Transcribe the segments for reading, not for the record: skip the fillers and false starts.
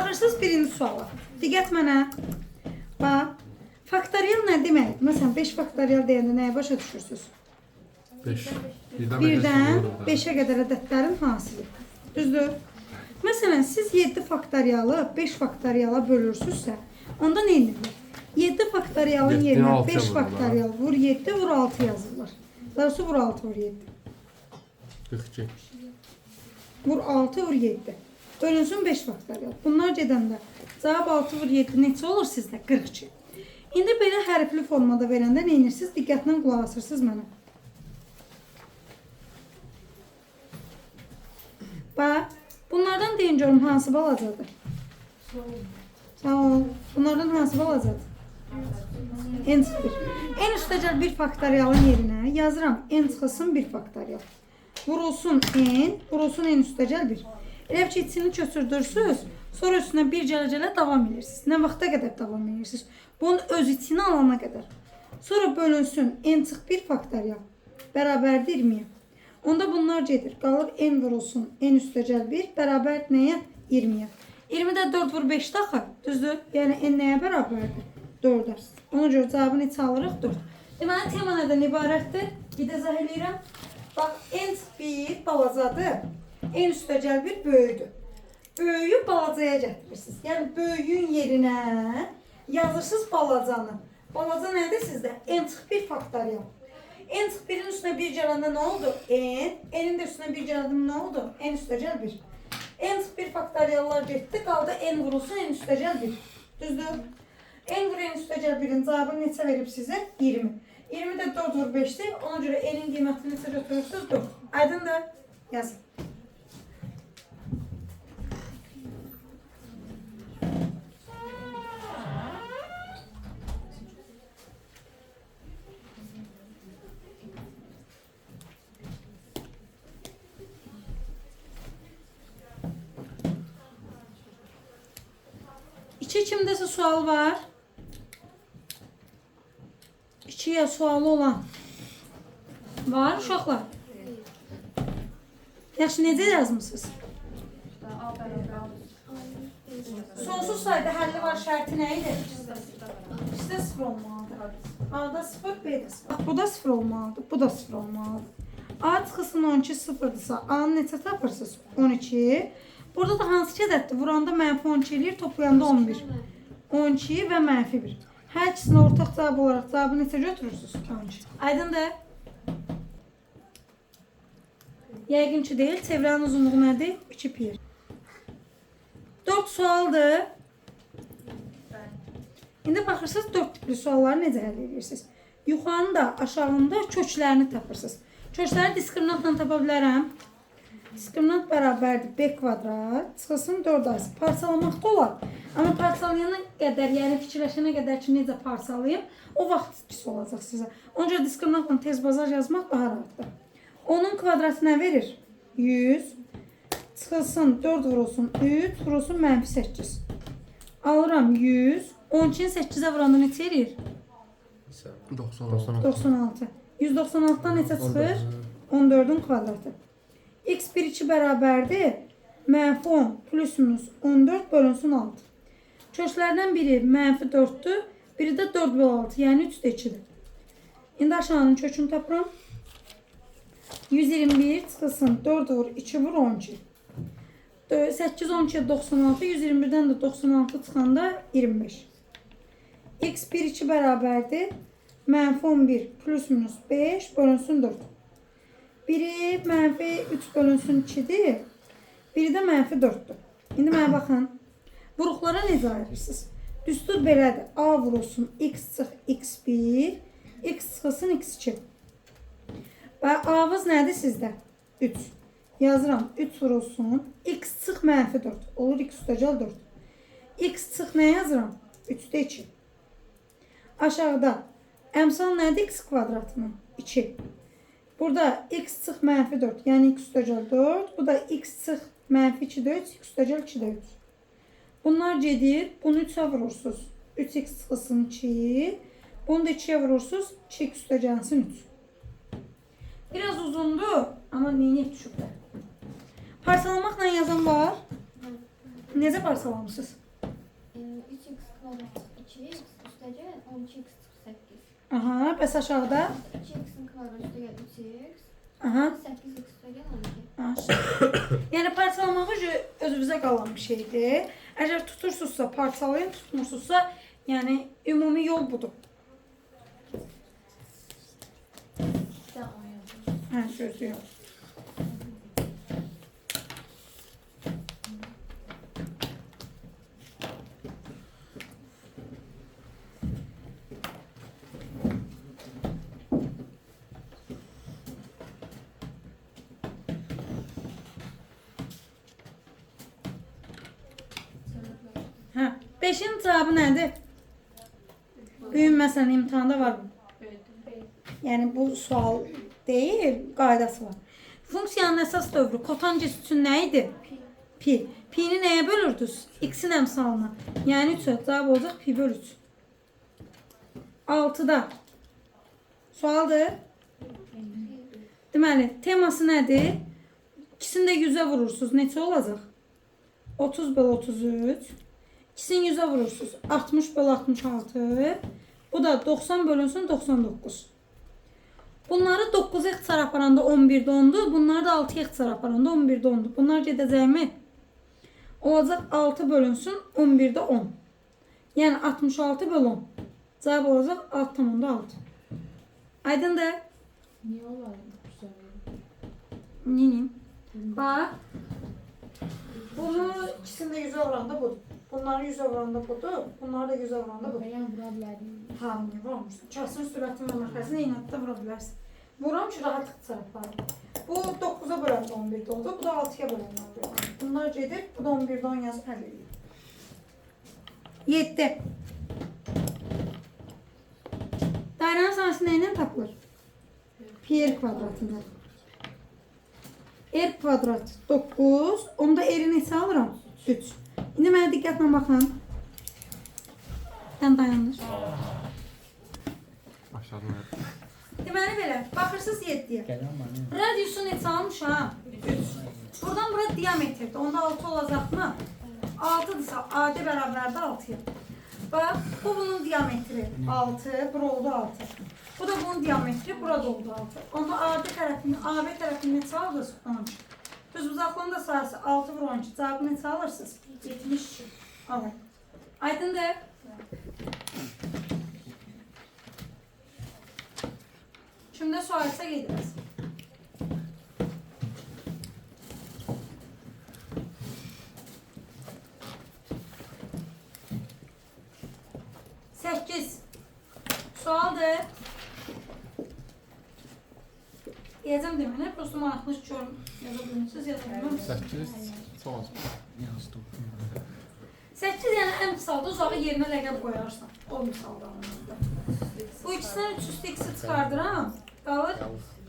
Baxırsınız birinci suala. Diqqət mənə. Bax, faktorial nə deməkdir? Məsələn, 5 faktorial deyəndə nəyə başa düşürsünüz? 5. Birdən 5-ə qədər ədədlərin hasili. Düzdür? Məsələn, siz 7 faktorialı 5 faktoriala bölürsünüzsə, onda nə edilir? 7 faktorialın yerinə 5 faktorial vur 7, vur 6 yazırlar. Daha sonra vur 6, vur 7. 42. Vur 6, vur 7. Bölünsün 5 faktorial. Bunlar gedəndə cavab 6 vur 7 neçə olur sizdə? 42. İndi belə hərfli formada verəndə nə edirsiniz? Diqqətlə qulaq asırsınız mənə. Bax, bunlardan deyin görüm hansı balacadır? Sağ ol. Bunlardan hansı balacadır? En sıx 1. En üstəcəl 1 faktorialın yerinə yazıram en çıxılsın 1 faktorial. Vurulsun en üstəcəl 1. Elə ki, içini köçürdürsünüz, sonra üstünə bir gələ-gələ davam edirsiniz. Nə vaxta qədər davam edirsiniz? Bunun öz içini alana qədər. Sonra bölünsün en çıx 1 faktorial. Bərabərdir 20-yə. Onda bunlar gedir. Qalır n vurulsun en üstəcəl 1 bərabər nəyə? 20-yə. 20-də 4 vur 5 daxı. Düzdür? Yəni n nəyə bərabərdir? 4-ə. Ona görə cavabı neçə alırıq? 4. Deməli, tema nədən ibarətdir? Bir də izah edirəm. Bax, n bir balacadır. En üstəcəl 1 böyüdür. Böyüyü balacaya gətirirsiniz. Yəni, böyüyün yerinə yazırsınız balacanı. Balaca nədir sizdə? n çıx 1 faktorial. n çıx 1-in üstünə 1 gələndə nə oldu? N-in də üstünə 1 gələndə nə oldu? n üstəcəl 1. n çıx 1 faktoriallar getdi, qaldı n vurulsun n üstəcəl 1. Düzdür? n vur n üstəcəl 1-in cavabını neçə verib sizə? 20. 20-də 4 vur 5-dir. Ona görə n-in qiymətini neçə götürürsünüz? 4. Aydındır? Yazın. Kimdəsə sual var? 2-yə sualı olan var uşaqlar. Yaxşı, necə yazmışsınız? Sonsuz sayda həlli var şərti nə idi? İkisi 0 olmalıdır. A-da 0, B-də 0. Bu da 0 olmalıdır, bu da 0 olmalıdır. A çıxısın 12 0-dırsa, A-nı neçə tapırsınız? 12. Burada da hansı kədətdir? Vuranda mənfi 12 eləyir, toplayanda 11. 12 və mənfi 1. Hər ikisini ortaq cavab olaraq cavabı neçə götürürsünüz? 12. Aydındır? Yəqin ki deyil. Çevrənin uzunluğu nədir? 2 pi. 4 sualdır. İndi baxırsınız 4 tipli sualları necə həll edirsiniz? Yuxarında, aşağında köklərini tapırsınız. Kökləri diskriminantla tapa bilərəm. Diskriminant bərabərdir b kvadrat, çıxılsın 4a. Parçalamaq da olar. Amma parçalayana qədər, yəni fikirləşənə qədər ki, necə parçalayım, o vaxt pis olacaq sizə. Ona görə diskriminantla tez bazar yazmaq daha rahatdır. Onun kvadratı nə verir? 100. Çıxılsın 4 vurulsun 3, vurulsun mənfi 8. Alıram 100. 12-ni 8-ə vuranda neçə edir? 96. 196-dan neçə çıxır? 14-ün kvadratı. X1 2 bərabərdir. Mənfi 10 plus minus 14 bölünsün 6. Köklərdən biri mənfi 4-dür. Biri də 4 bölü 6. Yəni 3 də 2-dir. İndi aşağının kökünü tapıram. 121 çıxılsın 4 vur 2 vur 12. 8 12 96. 121-dən də 96 çıxanda 25. X1 2 bərabərdir. Mənfi 11 plus minus 5 bölünsün 4. Biri mənfi 3 bölünsün 2-dir. Biri də mənfi 4-dür. İndi mənə baxın. Vuruqlara necə ayırırsınız? Düstur belədir. A vurulsun x çıx x1, x çıxılsın x2. Və A-vız nədir sizdə? 3. Yazıram 3 vurulsun. X çıx mənfi 4. Olur x üstəcəl 4. X çıx nə yazıram? 3-də 2. Aşağıda əmsal nədir x kvadratının? 2. Burada x çıx mənfi 4. Yəni x üstəcəl 4. Bu da x çıx mənfi 2-də 3. X üstəcəl 2-də 3. Bunlar gedir. Bunu 3'ə vurursunuz. 3x çıxılsın 2. Bunu da 2'yə vurursunuz. 2x üstəcəlsin 3. Biraz uzundur. Amma neyini düşüblər. Parçalamaqla yazan var. Necə parçalamısınız? 3x kvadrat 2x üstəgəl 12x 48. Aha, bəs aşağıda? 2x'in kvadrat üstəgəl 3x. Aha. 8x üstəgəl 12. Yəni parçalamağı özünüzə qalan bir şeydir. Əgər tutursunuzsa parçalayın, tutmursunuzsa, yəni ümumi yol budur. Hə, gözləyəm. Hə, 5-in cavabı nədir? Bugün məsələn imtahanda var mı? Yəni bu sual deyil, qaydası var. Funksiyanın əsas dövrü kotances üçün nə idi? Pi. Pi-ni nəyə bölürdünüz? X-in əmsalına. Yəni 3-ə cavab olacaq pi bölü 3. 6-da. Sualdır. Deməli, teması nədir? İkisini də 100-ə vurursunuz. Neçə olacaq? 30 bölü 33. İkisini 100'e vurursunuz. 60 bölü 66. Bu da 90 bölünsün 99. Bunları 9'a ixtisar aparanda 11'də 10'du. Bunları da 6'ya ixtisar aparanda 11'də 10'du. Bunlar gedəcək mi? Olacaq 6 bölünsün 11'də 10. Yəni 66 bölü 10. Cavab olacaq 6,6. Aydındır? Niye olar? Neyim? Bak. Bunu ikisini de 100'e vuranda budur. Bunları 100'e vuranda budur. Bunları da 100'e vuranda budur. Ben vura bilərdim. Ha, niyə vuramırsan? Kəsrin sürətini və məxrəcini eyni həddə vura bilərsən. Vuram ki, rahat ixtisar aparım. Bu 9'a böləndə 11'də oldu. Bu da 6'ya böləndə 11'də oldu. Bunlar gedir. Bu da 11'də 10 yazıb həll edir. 7. Dairanın sahəsi nə ilə tapılır? Pi r kvadratında. R kvadrat 9. Onda r-i neçə alıram? 3. İndi mənə diqqətlə baxın. Sən dayandır. Aşağıdan ayır. Deməli belə, baxırsınız 7-yə. Radiusu neçə almış ha? 3. Buradan bura diametrdir. Onda 6 olacaqmı? 6-dırsa AD bərabərdir 6-ya. Bax, bu bunun diametri 6, bura oldu 6. Bu da bunun diametri, burada oldu 6. Onda AB tərəfini neçə alırız? 13. Düz uzaqlığın da sahəsi 6 vur 12. Cavabı neçə alırsınız? 70. Alın. Aydındır? Şimdi sualsa geliriz. Sekiz. Sualdır. Yazım demene, prosto maraqlı görüm. Yazabilirsiniz, yazabilirsiniz. 8 son az. Yazdım. 8 yəni ən misalda uzağı yerinə rəqəm qoyarsan. O misalda anlamında. Bu ikisindən 3 üstü x'i çıxardıram. Qalır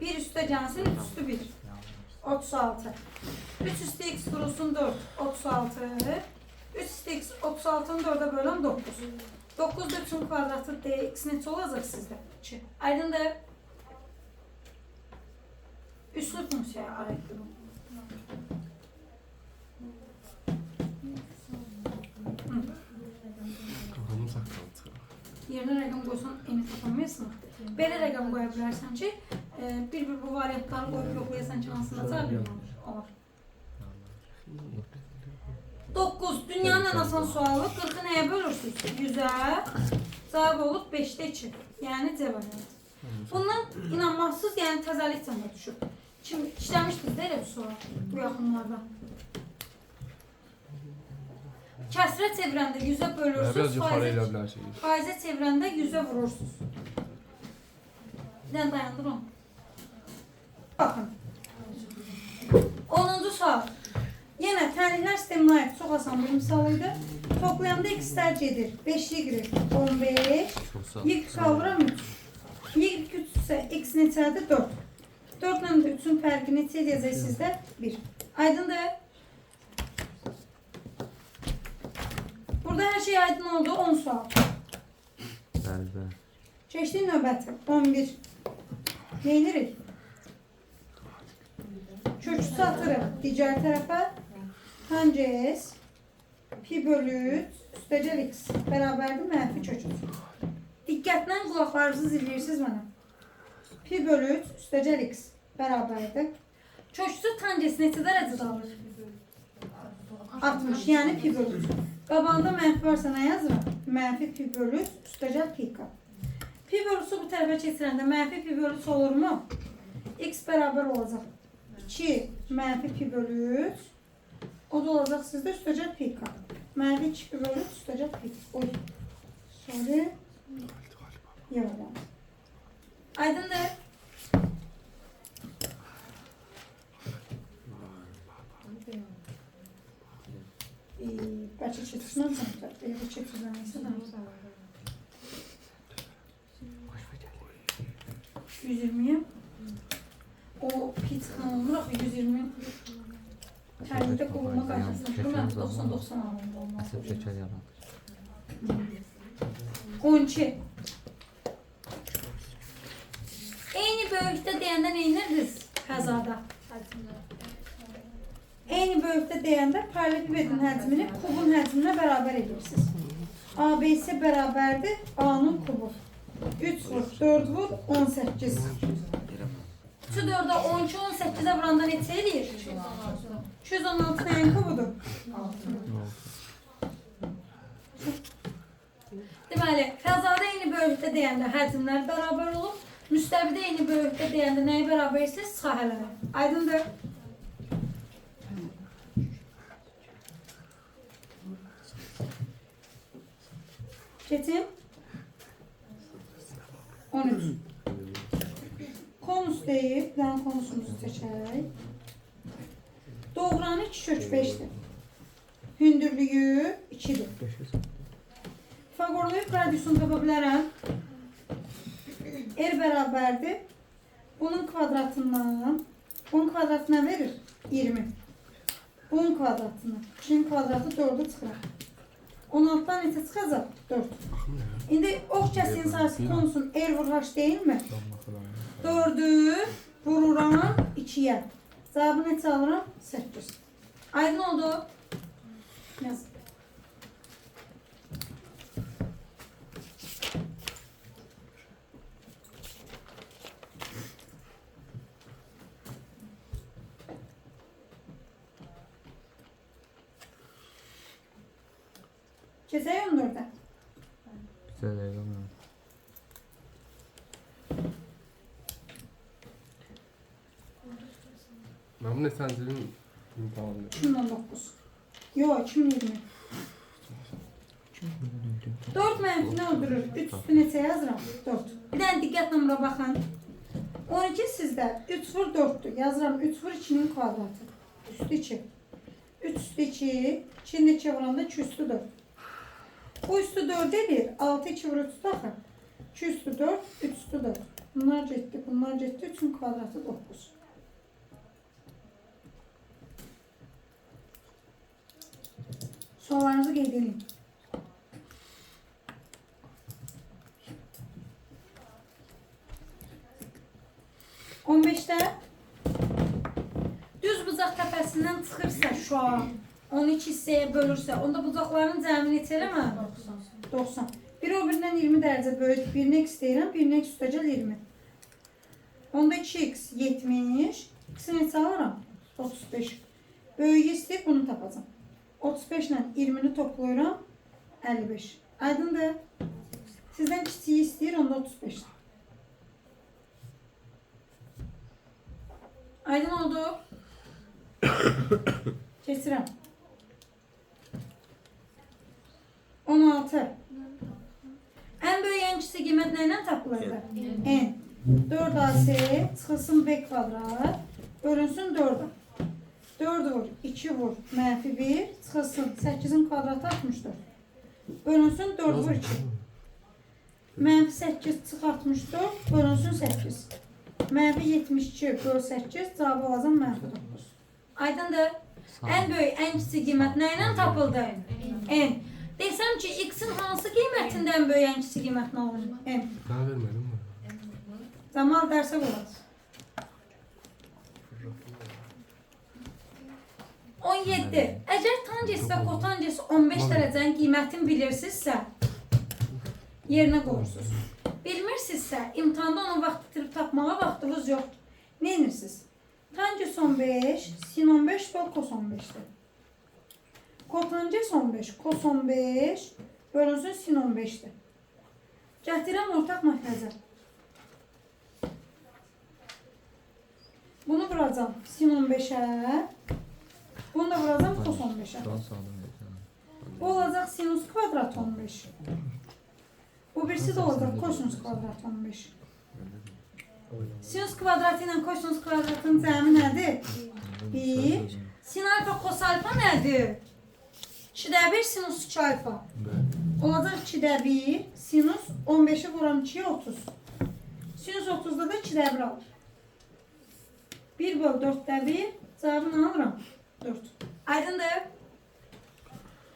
1 üstə gəlsin, 3 üstü 1. 36. 3 üstü x vurulsun 4. 36. 3 üstü x 36'nı 4'e böləm 9. 9 da 3'ün kvadratı dx neçə olacaq sizdə? 2. Aydındır? Üslü funksiyaya aiddir bu. Kafamı sakladı. Yerinə rəqəm qoysan eni tapamayasın. Belə rəqəm qoya bilərsən ki, bir-bir bu variantları qoyub yoxlayasan ki, hansında cavab olur. 9. Dünyanın ən asan sualı 40'ı nəyə bölürsünüz? 100'ə. Cavab olub 5'də 2. Yəni C variantı. Bundan inanmazsız, yəni təzəlik cəmə düşür. Kim işləmişdir də elə bir sual bu yaxınlarda. Kəsrə çevirəndə 100'ə Biraz bölürsünüz, yuxarı elə bilərsiniz. faizə çevirəndə 100'ə vurursunuz. Bir dənə dayandır onu. Baxın. 10-cu sual. Yenə tənliklər sisteminə aid çox asan bir misal idi. Toplayanda x-lər gedir. 5y, 15, y qalıram 3. Y küçüksə x neçədir? 4. 4 ilə 3'ün fərqi neçə edəcək sizdə? 1. Aydındır? Burada hər şey aydın oldu. 10 sual. Bəli. Keçdik növbəti. 11. Neyinirik? Köküsü atırıq digər tərəfə. Tangens pi bölü 3 üstəgəl x bərabərdir mənfi kök 3. Diqqətlə qulaqlarınızı zilləyirsiniz mənə. Pi bölü 3 üstəgəl x bərabərdir. Kök 3 tangesi neçə dərəcədə alır? 60, yəni pi bölü 3. Qabağında mənfi varsa nə yazıram? Mənfi pi bölü 3 üstəgəl pi k. Pi bölü 3'ü bu tərəfə keçirəndə mənfi pi bölü 3 olur mu? X bərabər olacaq. 2 mənfi pi bölü 3. O da olacaq sizdə üstəgəl pi k. Mənfi 2 pi bölü 3 üstəgəl pi k. Oy. Sorry. Yalan. Aydındır. Bəlkə çetirsinəmsən də. Elə çetirsinəmsən də. 120'ye. O pit kanalını bırak 120. Termite kovulma karşısında durma 90 alanda olmaz. Asıl şeker yalan. 12. Eyni böyükdə deyəndə nə edirdiniz fəzada? Eyni böyükdə deyəndə paralelipipedin həcmini kubun həcminə bərabər edirsiniz. ABC bərabərdir A'nın kubu. 3 vur, 4 vur, 18. 3'ü 4'e 12, 18'e vuranda neçə edir? 216 nəyin kubudur? Deməli, fəzada eyni böyükdə deyəndə həcmlər bərabər olur. Müstəvidə eyni böyükdə deyəndə nəyə bərabərsiniz? Sahələrə. Aydındır? Keçim. 13. Konus deyib, bir dənə konusumuzu seçək. Doğranı 2 kök 5'dir. Hündürlüyü 2'dir. Fagorlayıb radiusunu tapa bilərəm. R bərabərdir. Bunun kvadratından, bunun kvadratına verir 20. Bunun kvadratına, 2'nin kvadratı 4'e çıxır. 16'dan neçə çıxacaq? 4. İndi ox kəsiyin sayısı konusun R vur H değil mi? 4'ü vururam 2'ye. Cevabı neçə alıram? 8. Aydın oldu. Yaz. Keçək 14'e. Güzel eyvallah. Ben bu nesencilik imtihanı. 2019. Yok 2020. 4 mənfi nə öldürür? 3 üstü neçə yazıram? 4. Bir dənə diqqətlə bura baxın. 12 sizdə 3 vur 4'dür. Yazıram 3 vur 2'nin kvadratı. Üstü 2. 3 üstü 2. 2'nin 2'ye vuranda 2 üstü 4. Bu üstü 4 edir. 6 2 vur 3 daxil. 2 üstü 4, 3 üstü 4. Bunlar getdi, bunlar getdi. 3'ün kvadratı 9. Sorularınızı qeyd edin. On beşdə düz bucaq təpəsindən çıxırsa şua, onu 2 hissəyə bölürsə, onda bucaqların cəmi neçə eləmə? 90. Biri o birindən 20 dərəcə böyük. Birini x deyirəm, birini x üstəgəl 20. Onda 2x 70. X'i neçə alıram? 35. Böyüyü istəyib bunu tapacam. 35 ilə 20'ni toplayıram. 55. Aydındır. Sizdən kiçiyi istəyir, onda 35. Aydın oldu. Keçirəm. 16. En böyük en kiçik qiymət nə ilə tapılırdı? N. 4AC çıxılsın B kvadrat bölünsün 4'a. 4 vur, 2 vur, mənfi 1 çıxılsın 8'in kvadratı 64. Bölünsün 4 vur 2. Mənfi 8 çıx 64 bölünsün 8. Mənfi 72 böl 8 cavabı alacam mənfi 9. Aydındır. En böyük en kiçik qiymət nə ilə tapıldı? N. Desəm ki, X-in hansı qiymətindən böyük en kiçik qiymət nə olur? N. Daha vermedim mi? Zamal dərsə qolar. 17. Əgər tangens və kotangens 15 dərəcənin qiymətini bilirsinizsə, yerinə qoyursunuz. Bilmirsinizsə, imtahanda onu vaxt bitirib tapmağa vaxtınız yoxdur. Nə edirsiniz? Tangens 15, sin 15 böl kos 15'dir. Kotangens 15, kos 15 bölünsün sin 15'dir. Gətirəm ortaq məxrəcə. Bunu vuracam sin 15'ə. Bunu da vuracam kos 15'ə. Son saldım. Bu olacaq sinus kvadrat 15. Bu birisi de olacaq kosinus kvadrat 15. Sinus kvadratı ilə kosinus kvadratın cəmi nədir? 1. Sin alfa kos alfa nədir? 2'də 1 sinus 2 alfa. Olacaq 2'də 1 sinus 15'i vuram 2'ye 30. Sinus 30'da da 2'də 1 alır. 1 böl 4'də 1 cevabını alıram. 4. Aydındır.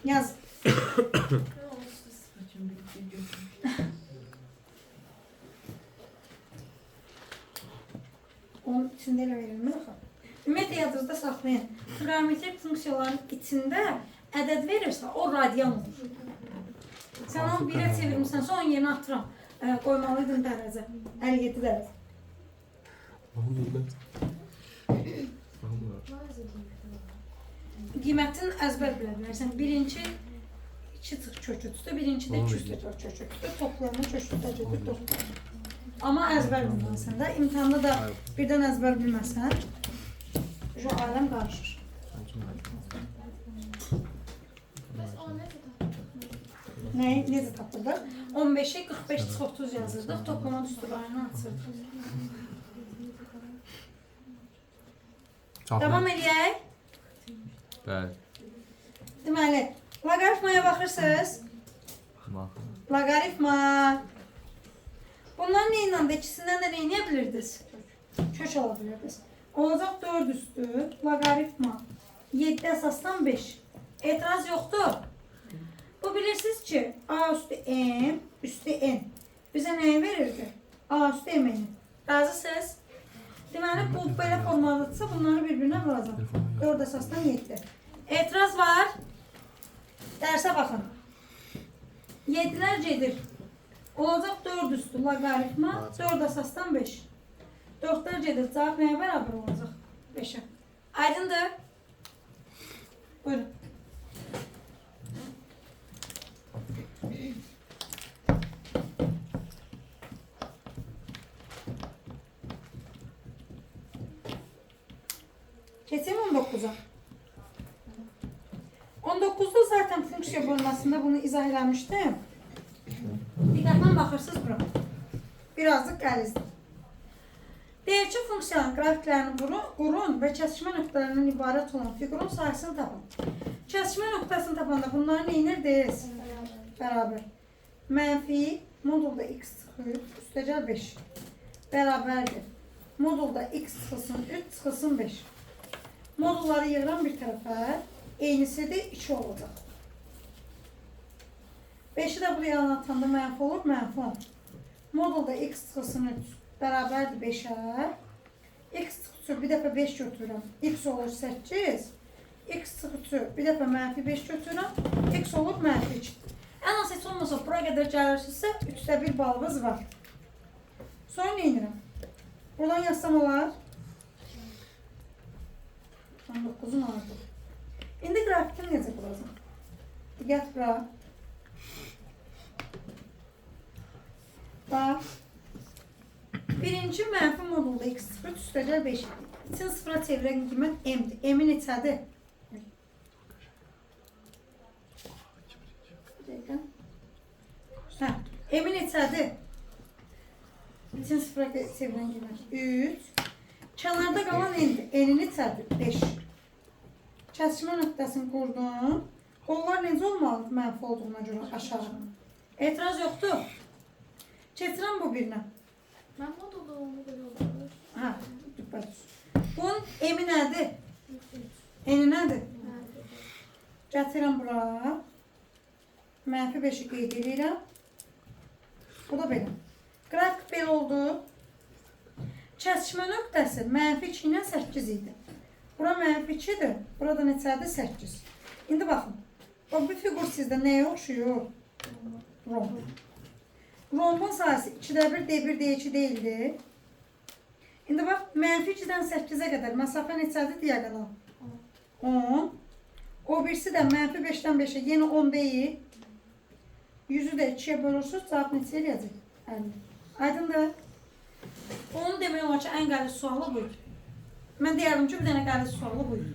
Yaz. Onun içində elə verilmir axı. Ümumiyyətlə yadınızda saxlayın. Trigonometrik funksiyaların içində ədəd verirsə, o radian olur. Sən onu 1'ə çevirmişsənsə, onun yerinə atıram. Qoymalıydın dərəcə. 57 dərəcə. Qiymətin əzbər bilə bilərsən. Birinci 2 çıx kökü tutur, birinci də 2 üstə 4 kökü tutur. Toplamı kökü tutacaqdır 4. Amma əzbər bilməlisən də. İmtahanda da birdən əzbər bilməsən, şu aləm qarışır. Nəyi? Necə tapırdıq? 15'i 45 çıx 30 yazırdıq. Toplama düsturlarını açırdıq. Davam eləyək. Bəli. Deməli, loqaritmaya baxırsınız. Baxın. Loqaritma. Bunlar neyle de ikisinden de neyi bilirdiniz? Kök alabilirdiniz. Olacaq 4 üstü loqaritma 7 əsasdan 5. Etiraz yoxdur. Bu bilirsiniz ki a üstü m üstü n bizə nəyi verirdi? A üstü m-ni. Razısınız? Deməli bu belə formalıdırsa bunları bir-birinə vuracaq. 4 əsasdan 7. Etiraz var. Dərsə baxın. 7'lər gedir. Olacaq 4 üstü loqaritma 4 əsasdan 5. 4'lər gedir. Cavab nəyə bərabər olacaq? 5'ə. Aydındır? Buyurun. Keçeyim 19'a. 19'da zaten funksiya bölməsində bunu izah eləmişdim. Diqqətlə baxırsınız bura. Birazcık qəlizdir. Deyir ki, funksiyanın qrafiklərini qurun və kəsişmə nöqtələrindən ibarət olan fiqurun sayısını tapın. Kəsişmə nöqtəsini tapanda bunları neynirdiz? Bərabər. Mənfi modulda x çıxır, üstəcəl 5. Bərabərdir. Modulda x çıxılsın 3, çıxılsın 5. Modulları yığıram bir tərəfə, eynisi də 2 olacaq. 5'i de buraya anlatanda mənfi olur, mənfi 10. Modulda x çıxılsın 3 bərabərdir 5'ə. X çıxısı bir dəfə 5 götürürəm. X olur 8. X çıxısı bir dəfə mənfi 5 götürürəm. X olur mənfi 2. Ən az heç olmasa bura qədər gəlirsinizsə 3'də 1 balınız var. Sonra nə edirəm? Buradan yazsam olar. 19'un artıq. İndi qrafikini necə quracam? Diqqət bura. Bax. Birinci mənfi modulda x0 üstəcəl 5. İçin sıfıra çevirən qiymət m-dir. M-i neçədir? Hə, m-i neçədir? İçin sıfıra çevirən qiymət 3. Kənarda qalan n-dir. N-i neçədir? 5. Kəsişmə nöqtəsini qurdum. Qollar necə olmalı mənfi olduğuna görə aşağı? Etiraz yoxdur. Keçirəm bu birinə. Ben modulda onu böyle olur. Ha, düpbədüz. Bunun m-i nədir? N-i nədir? Gətirəm bura. Mənfi 5'i qeyd edirəm. Bu da belə. Qrafik belə oldu. Kəsişmə nöqtəsi mənfi 2 ilə 8 idi. Bura mənfi 2-dir. Burada neçədir? 8. İndi baxın. Bax, bu fiqur sizdə nəyə oxşuyur? Romb. Rombun sayısı 2-də 1, D1, D2 deyildi. İndi bax, mənfi 2-dən 8-ə qədər məsafə neçədir diaqonal? 10. O birisi də mənfi 5-dən 5-ə, yenə 10 deyil. 100-ü də 2-yə bölürsünüz, cavab neçə eləyəcək? 50. Aydındır? Onu demək olar ki, ən qəliz sualı buyur. Mən deyərdim ki, bir dənə qəliz sualı buyur.